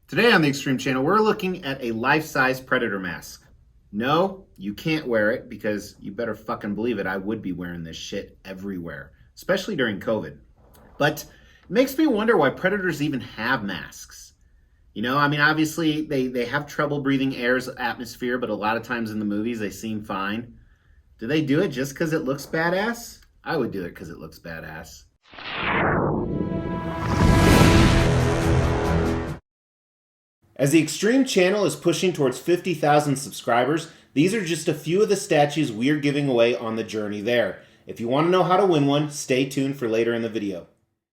Today on the Extreme Channel, we're looking at a life-size Predator mask. No, you can't wear it because you better fucking believe it, I would be wearing this shit everywhere, especially during COVID. But it makes me wonder why Predators even have masks. Obviously they have trouble breathing air's atmosphere, but a lot of times in the movies they seem fine. Do they do it just because it looks badass? I would do it because it looks badass. As the Extreme Channel is pushing towards 50,000 subscribers, these are just a few of the statues we are giving away on the journey there. If you want to know how to win one, stay tuned for later in the video.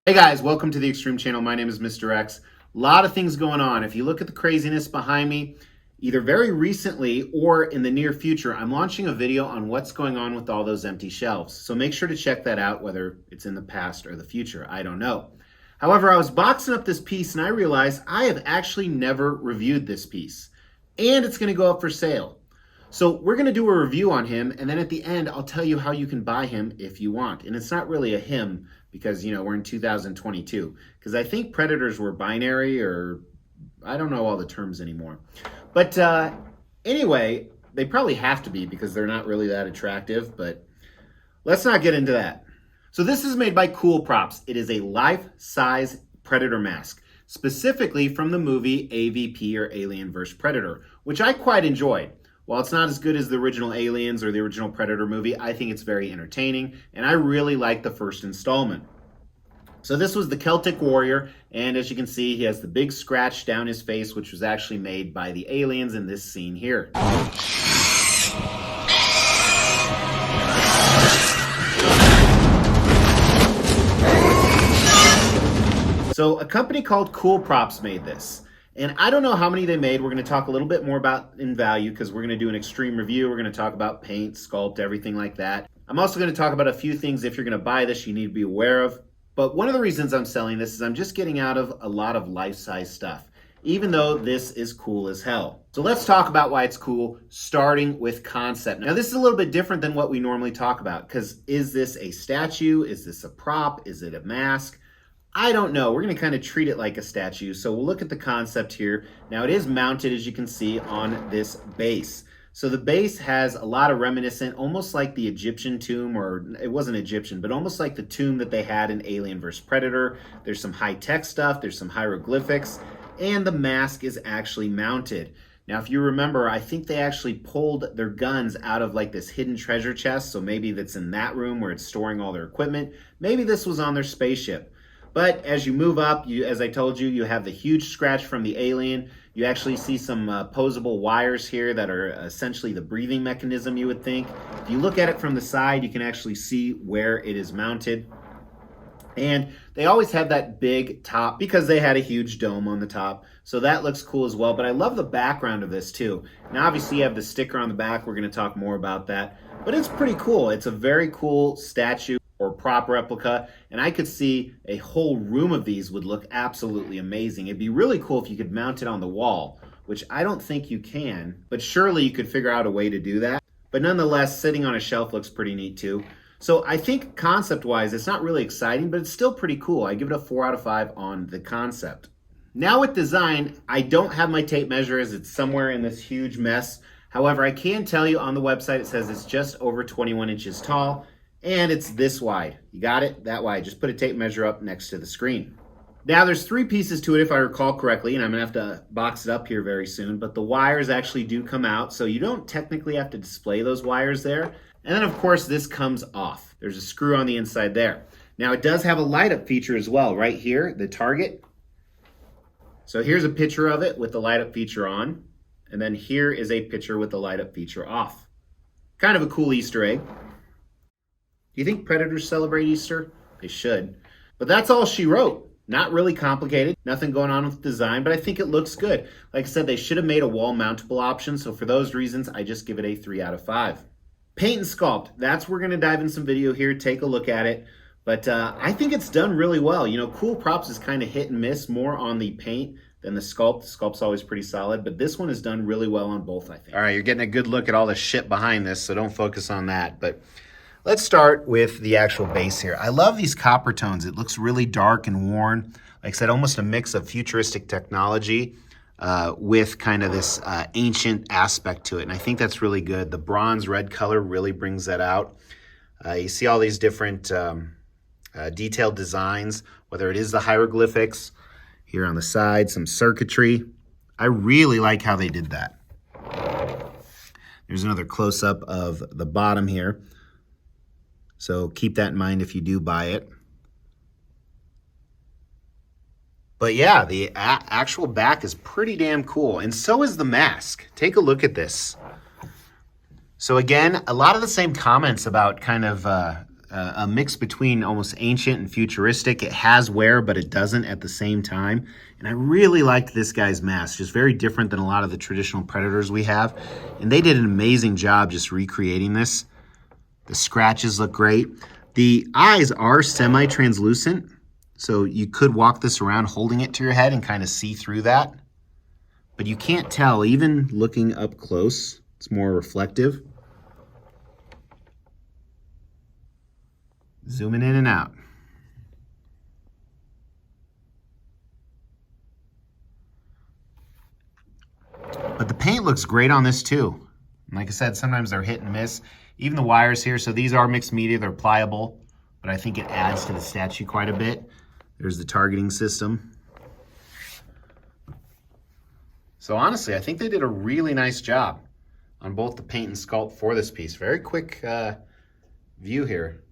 Hey guys, welcome to the Extreme Channel. My name is Mr. X. A lot of things going on. If you look at the craziness behind me, either very recently or in the near future, I'm launching a video on what's going on with all those empty shelves. So make sure to check that out, whether it's in the past or the future. I don't know. However, I was boxing up this piece and I realized I have actually never reviewed this piece. And it's going to go up for sale. So we're going to do a review on him, and then at the end, I'll tell you how you can buy him if you want. And it's not really a him because, we're in 2022. Because I think Predators were binary, or I don't know all the terms anymore. But anyway, they probably have to be because they're not really that attractive. But let's not get into that. So this is made by Cool Props. It is a life-size Predator mask, specifically from the movie AVP, or Alien vs. Predator, which I quite enjoyed. While it's not as good as the original Aliens or the original Predator movie, I think it's very entertaining, and I really like the first installment. So this was the Celtic Warrior, and as you can see, he has the big scratch down his face, which was actually made by the aliens in this scene here. So a company called Cool Props made this. And I don't know how many they made. We're going to talk a little bit more about in value because we're going to do an extreme review. We're going to talk about paint, sculpt, everything like that. I'm also going to talk about a few things if you're going to buy this you need to be aware of. But one of the reasons I'm selling this is I'm just getting out of a lot of life-size stuff, even though this is cool as hell. So let's talk about why it's cool, starting with concept. Now this is a little bit different than what we normally talk about because is this a statue? Is this a prop? Is it a mask? I don't know. We're going to kind of treat it like a statue. So we'll look at the concept here. Now it is mounted, as you can see, on this base. So the base has a lot of reminiscent, almost like the Egyptian tomb, or it wasn't Egyptian, but almost like the tomb that they had in Alien vs. Predator. There's some high-tech stuff. There's some hieroglyphics. And the mask is actually mounted. Now, if you remember, I think they actually pulled their guns out of like this hidden treasure chest. So maybe that's in that room where it's storing all their equipment. Maybe this was on their spaceship. But as you move up, as I told you, you have the huge scratch from the alien. You actually see some posable wires here that are essentially the breathing mechanism, you would think. If you look at it from the side, you can actually see where it is mounted. And they always have that big top because they had a huge dome on the top. So that looks cool as well. But I love the background of this too. Now obviously you have the sticker on the back. We're going to talk more about that. But it's pretty cool. It's a very cool statue or prop replica, and I could see a whole room of these would look absolutely amazing. It'd be really cool if you could mount it on the wall, which I don't think you can, but surely you could figure out a way to do that. But nonetheless, sitting on a shelf looks pretty neat too. So I think concept-wise, it's not really exciting, but it's still pretty cool. I give it a 4 out of 5 on the concept. Now with design, I don't have my tape measure as it's somewhere in this huge mess. However, I can tell you on the website, it says it's just over 21 inches tall, and it's this wide. You got it? That wide. Just put a tape measure up next to the screen. Now there's 3 pieces to it if I recall correctly, and I'm going to have to box it up here very soon, but the wires actually do come out, so you don't technically have to display those wires there. And then of course this comes off. There's a screw on the inside there. Now it does have a light up feature as well, right here, the target. So here's a picture of it with the light up feature on, and then here is a picture with the light up feature off. Kind of a cool Easter egg. Do you think Predators celebrate Easter? They should. But that's all she wrote. Not really complicated. Nothing going on with design, but I think it looks good. Like I said, they should have made a wall mountable option. So for those reasons, I just give it a 3 out of 5. Paint and sculpt. That's where we're going to dive in some video here. Take a look at it. But I think it's done really well. Cool Props is kind of hit and miss more on the paint than the sculpt. The sculpt's always pretty solid, but this one is done really well on both, I think. All right, you're getting a good look at all the shit behind this, so don't focus on that. But let's start with the actual base here. I love these copper tones. It looks really dark and worn. Like I said, almost a mix of futuristic technology with kind of this ancient aspect to it. And I think that's really good. The bronze red color really brings that out. You see all these different detailed designs, whether it is the hieroglyphics here on the side, some circuitry. I really like how they did that. There's another close-up of the bottom here. So keep that in mind if you do buy it. But yeah, the actual back is pretty damn cool. And so is the mask. Take a look at this. So again, a lot of the same comments about kind of a mix between almost ancient and futuristic. It has wear, but it doesn't at the same time. And I really liked this guy's mask. Just very different than a lot of the traditional Predators we have. And they did an amazing job just recreating this. The scratches look great. The eyes are semi-translucent. So you could walk this around holding it to your head and kind of see through that. But you can't tell, even looking up close. It's more reflective. Zooming in and out. But the paint looks great on this too. And like I said, sometimes they're hit and miss. Even the wires here, so these are mixed media, they're pliable, but I think it adds to the statue quite a bit. There's the targeting system. So honestly, I think they did a really nice job on both the paint and sculpt for this piece. Very quick view here.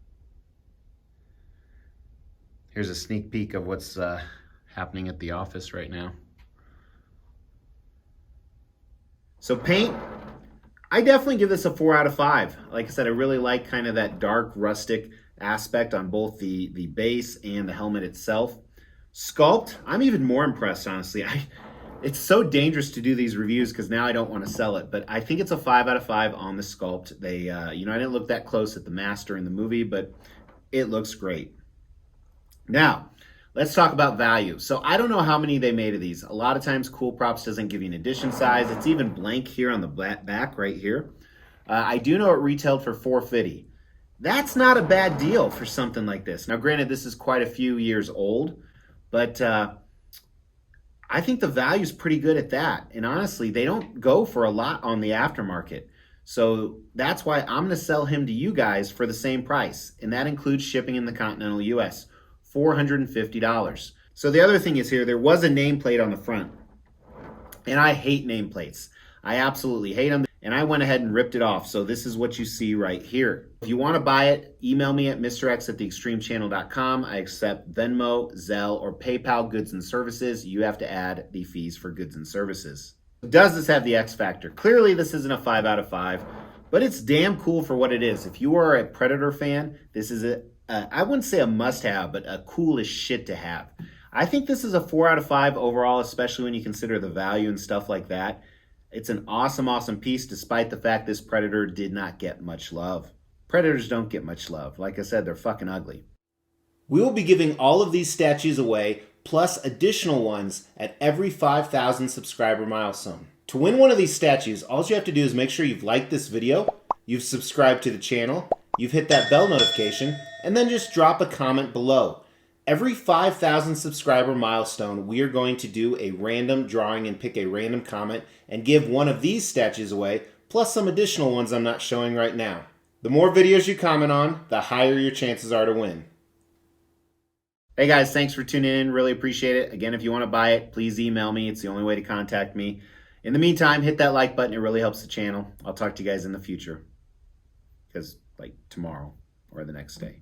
Here's a sneak peek of what's happening at the office right now. So paint, I definitely give this a 4 out of 5. Like I said, I really like kind of that dark rustic aspect on both the base and the helmet itself. Sculpt, I'm even more impressed, honestly. It's so dangerous to do these reviews because now I don't want to sell it, but I think it's a 5 out of 5 on the sculpt. They, I didn't look that close at the master in the movie, but it looks great. Now, let's talk about value. So I don't know how many they made of these. A lot of times Cool Props doesn't give you an edition size. It's even blank here on the back right here. I do know it retailed for $450. That's not a bad deal for something like this. Now, granted, this is quite a few years old, but I think the value is pretty good at that. And honestly, they don't go for a lot on the aftermarket. So that's why I'm going to sell him to you guys for the same price. And that includes shipping in the continental US, $450. So the other thing is here, there was a nameplate on the front. And I hate nameplates. I absolutely hate them. And I went ahead and ripped it off. So this is what you see right here. If you want to buy it, email me at mrx@theextremechannel.com. I accept Venmo, Zelle, or PayPal goods and services. You have to add the fees for goods and services. Does this have the X factor? Clearly this isn't a 5 out of 5, but it's damn cool for what it is. If you are a Predator fan, this is I wouldn't say a must-have, but a cool as shit to have. I think this is a 4 out of 5 overall, especially when you consider the value and stuff like that. It's an awesome, awesome piece, despite the fact this Predator did not get much love. Predators don't get much love. Like I said, they're fucking ugly. We will be giving all of these statues away, plus additional ones at every 5,000 subscriber milestone. To win one of these statues, all you have to do is make sure you've liked this video, you've subscribed to the channel, you've hit that bell notification, and then just drop a comment below. Every 5,000 subscriber milestone, we are going to do a random drawing and pick a random comment and give one of these statues away, plus some additional ones I'm not showing right now. The more videos you comment on, the higher your chances are to win. Hey guys, thanks for tuning in. Really appreciate it. Again, if you want to buy it, please email me. It's the only way to contact me. In the meantime, hit that like button. It really helps the channel. I'll talk to you guys in the future. Because, like, tomorrow or the next day.